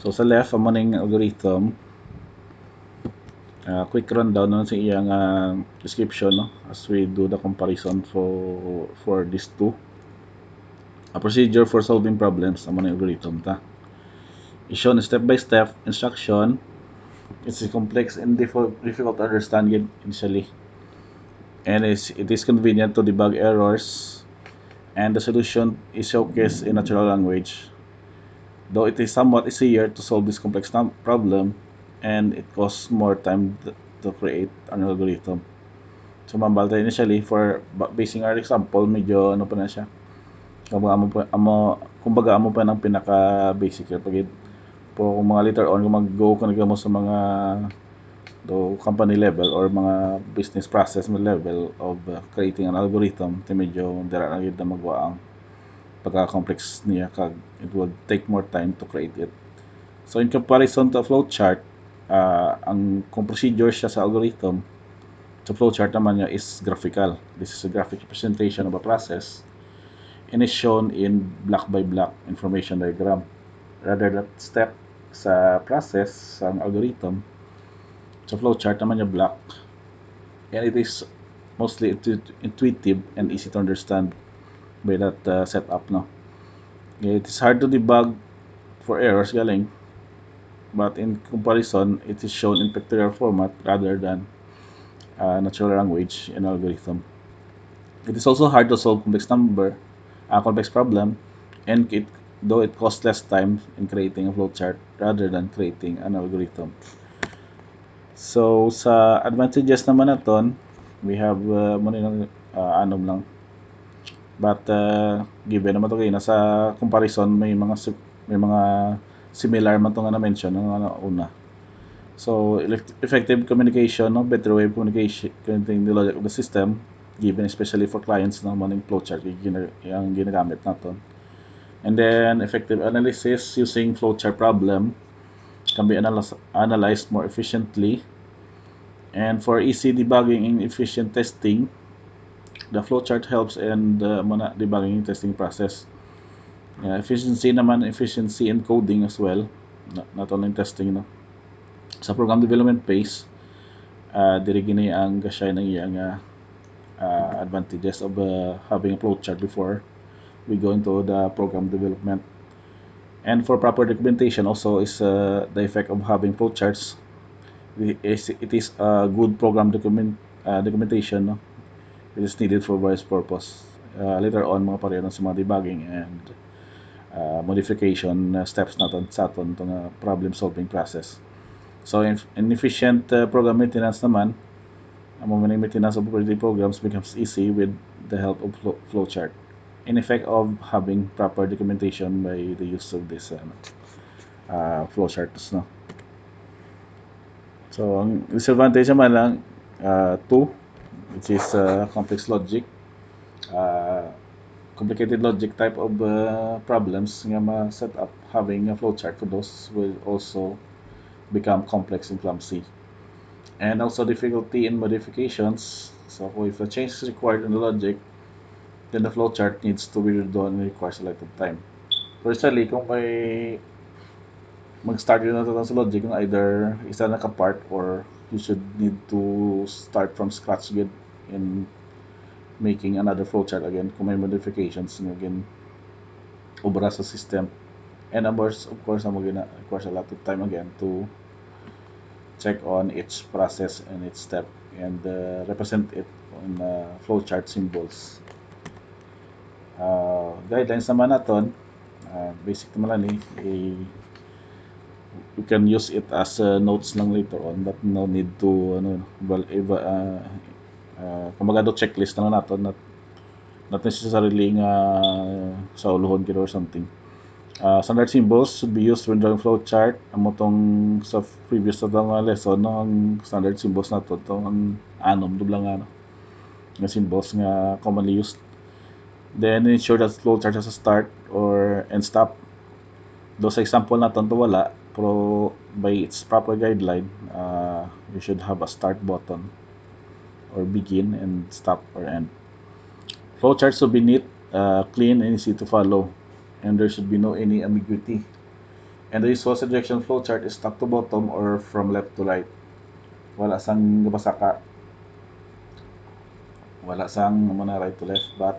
So sa left amo ning algorithm. Quick rundown na sa iyang description, no, as we do the comparison for these two. A procedure for solving problems amo ning algorithm ta. Is shown step by step instruction. It's complex and difficult to understand initially, and it is convenient to debug errors, and the solution is showcased in natural language. Though it is somewhat easier to solve this complex problem, and it costs more time to create an algorithm. So mambal tayo initially for basing our example, medyo ano pa na siya. Kumbaga amo pa ng pinaka basic pag po kung mga later on kung mag-go ka mo sa mga company level or mga business process level of creating an algorithm, medyo dira na gyud na magwa ang pagka-complex niya kag it would take more time to create it. So in comparison to a flowchart, ang kung procedure siya sa algorithm, sa flowchart naman niya is graphical. This is a graphic representation of a process and is shown in block by block information diagram. Rather than step sa process, sa algorithm, sa flowchart naman niya block, and it is mostly intuitive and easy to understand by that setup, no. It is hard to debug for errors galing, but in comparison, it is shown in pictorial format rather than natural language and algorithm. It is also hard to solve complex problem, and though it costs less time in creating a flowchart rather than creating an algorithm. So sa advantages naman naton, we have anom lang. But given naman to kayo sa comparison may mga similar man to nga na-mention ng una. So effective communication, no, better way of communication connecting the logic of the system, given especially for clients na maning flowchart yung ginagamit naton. And then effective analysis using flowchart problem can be analyzed more efficiently. And for easy debugging and efficient testing, the flowchart helps in the debugging testing process. Efficiency in coding as well, not only in testing, no. Sa program development phase, diri gini ang gasay ng iyang advantages of having a flowchart before we go into the program development. And for proper documentation also is the effect of having flowcharts. It is a good program documentation, no? It is needed for various purpose. Later on, mga pareho sa mga debugging and modification steps natin sa aton itong problem solving process. So in efficient program maintenance naman, ang maintenance of operating programs becomes easy with the help of flowchart. In effect of having proper documentation by the use of this flowcharts, no. So ang disadvantage naman lang, two, which is complex logic, complicated logic type of problems nga ma-set up, having a flowchart for those will also become complex and clumsy. And also difficulty in modifications. So if a change is required in the logic, then the flowchart needs to be redone and requires a lot of time. Personally, kung may mag-start yun na sa logic, either isa naka-part or you should need to start from scratch again in making another flowchart again kung may modifications again obra sa system. And of course requires a lot of time again to check on each process and each step and represent it on flowchart symbols. Guidelines naman naton, basic naman lang you can use it as notes lang later on, but no need to kumbaga do checklist na naton, not necessarily nga sa uluhon kito or something. Standard symbols should be used when drawing flowchart. Amo tong sa previous na lesson, no, ang standard symbols nato ang anom dublang nga symbols nga commonly used. Then ensure that flowchart has a start or end stop. Do sa example naton to wala, pero by its proper guideline, you should have a start button or begin and stop or end. Flowcharts should be neat, clean and easy to follow, and there should be no any ambiguity And the usual selection flowchart is top to bottom or from left to right. Wala sang gabasaka. Wala sang muna right to left, but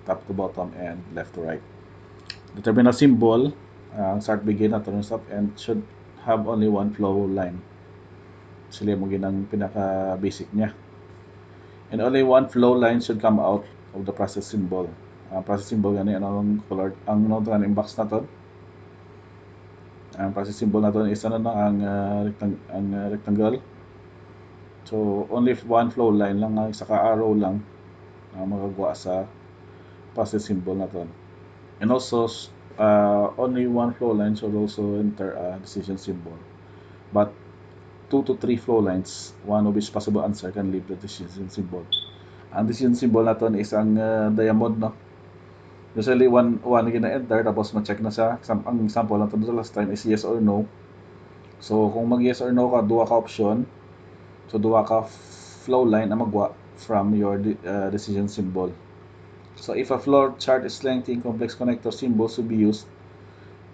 top to bottom and left to right. The terminal symbol, start, begin, at stop, and should have only one flow line. Sila mo ginang pinaka-basic niya. And only one flow line should come out of the process symbol. Process symbol gani ang color, ang ang box na to. Ang process symbol na to is rectangle. So only one flow line lang, saka arrow lang magagawa sa process symbol na to. And also only one flow line should also enter a decision symbol. But 2 to 3 flow lines, one of which possible answer can leave the decision symbol. Ang decision symbol natin is ang diamond, no? Usually one gina-enter tapos ma-check na siya. Ang example natin sa last time is yes or no. So kung mag yes or no ka, duwa ka option. So duwa ka flow line na magwa from your decision symbol. So if a flow chart is lengthy, complex connector symbols will be used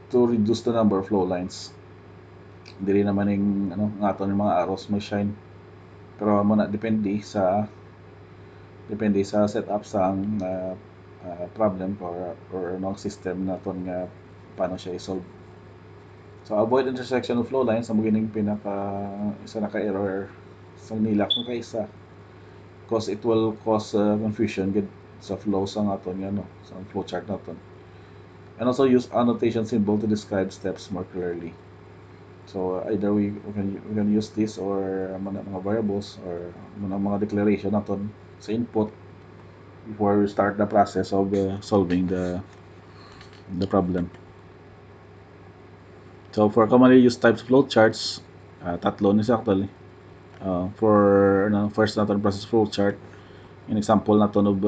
to reduce the number of flow lines. Dili naman yung ngaton yung mga arrows may shine. Pero muna depende sa setup sa problem or system naton nga paano siya i-solve. So avoid intersection of flow lines, ang beginning isa na ka-error sa nilak ng kaisa, because it will cause confusion sa flow sa aton sa flow chart naton. And also use annotation symbol to describe steps more clearly. So either we can use this or mga variables or mga declaration naton sa input before we start the process of solving the problem. So for commonly used types of flowcharts, tatlo ni actually. For first natin process flowchart, in example natin of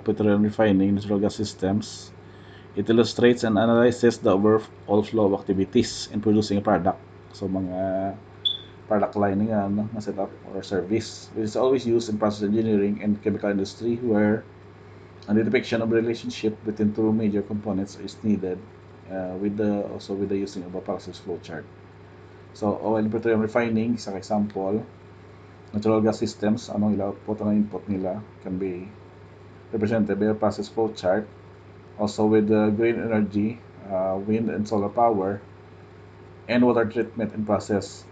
petroleum refining natural gas systems, it illustrates and analyzes the overall flow of activities in producing a product. So mga product line nga na setup or service, which is always used in process engineering and chemical industry, where the depiction of relationship between two major components is needed with the using of a process flowchart. So oil and petroleum refining, isang example. Natural gas systems, anong output, anong input nila, can be represented by a process flowchart. Also with green energy, wind and solar power, and water treatment and process.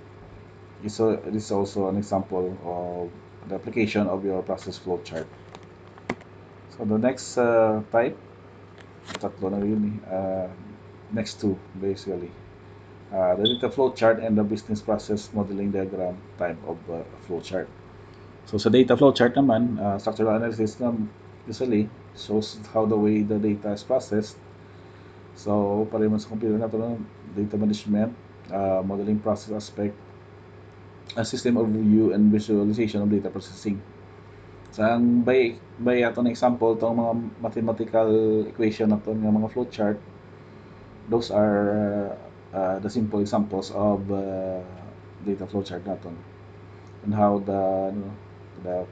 So this is also an example of the application of your process flowchart. So the next type, tatlo na yun next two basically. The data flowchart and the business process modeling diagram type of flowchart. So sa data flowchart naman, structural analysis usually shows how the way the data is processed. So pareho man sa computer natin, data management, modeling process aspect, a system overview and visualization of data processing. So ang by atong example tong mga mathematical equation naton nga mga flowchart, those are the simple examples of data flowchart naton and how the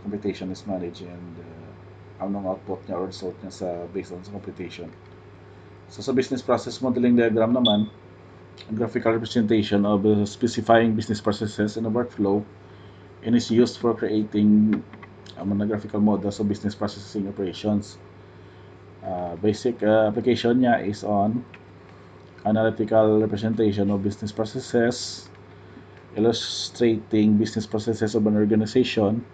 computation is managed and anong output niya or result niya based on sa computation. So sa business process modeling diagram naman, a graphical representation of specifying business processes in a workflow and is used for creating graphical models of business processing operations. Basic application niya is on analytical representation of business processes, illustrating business processes of an organization.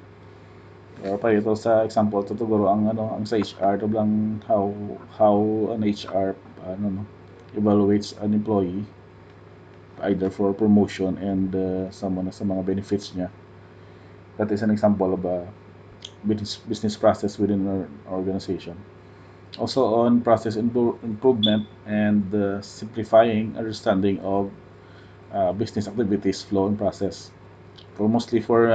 Pa ito sa example tutuguro ang sa HR to lang how an HR evaluates an employee either for promotion and sa mga benefits niya. That is an example of a business process within an organization. Also on process improvement and simplifying understanding of business activities, flow and process. So mostly for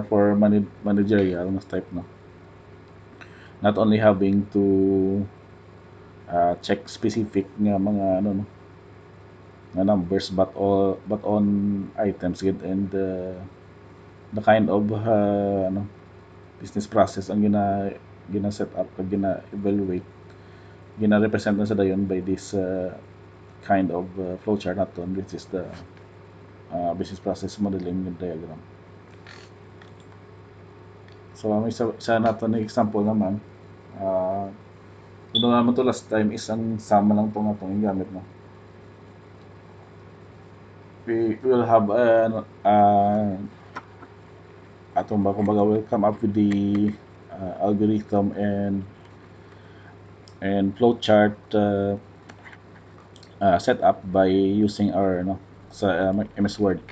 for managerial type not only having to check specific nga mga numbers but on items and the kind of business process ang gina set up, gina evaluate, gina represent na sa dayon by this kind of flowchart naton, which is the business process modeling diagram. So may isa naton na example naman. Kung naman to last time is ang sama lang po itong gamit mo. We will have atong ba kumbaga will come up with the algorithm and flowchart set up by using our sa MS Word.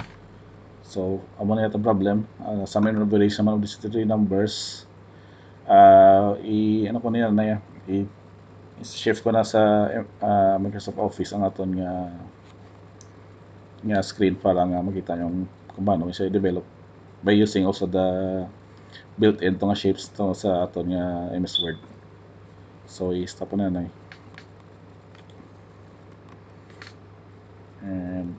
So amo na yata problem sa main operation naman of these three numbers, ano ko na yan na i-shift ko na sa Microsoft Office ang aton nga screen para nga makita yung kung paano siya i-develop by using also the built-in to nga shapes to sa aton nga MS Word. So i-stop na na and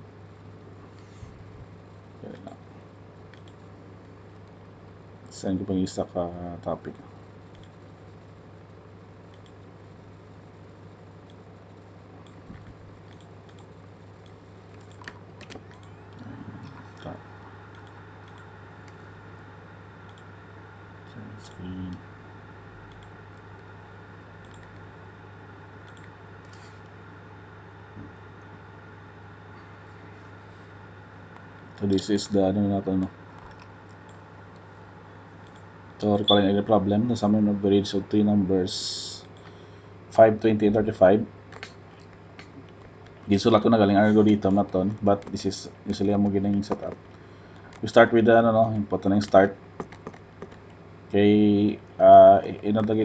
send ko pang isa ka topic. Screen. So this is the ano natin So recalling the problem, the sum of variance of three numbers 5, 20, and 35. Gisulat ko na galing algorithm naton, but this is usually amo gining setup. We start with the important na yung start. Kay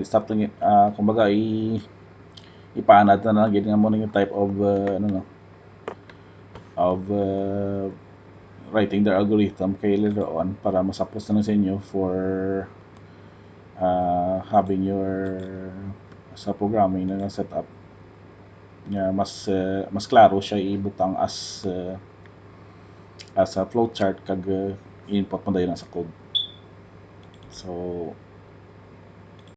stop lang kumbaga ipaanad na lang gid nga mo yung type of writing the algorithm kay later on para masapos na sa inyo for having your sa programming na setup nga mas klaro siya ibutang as a flowchart kag input mo dayon sa code. So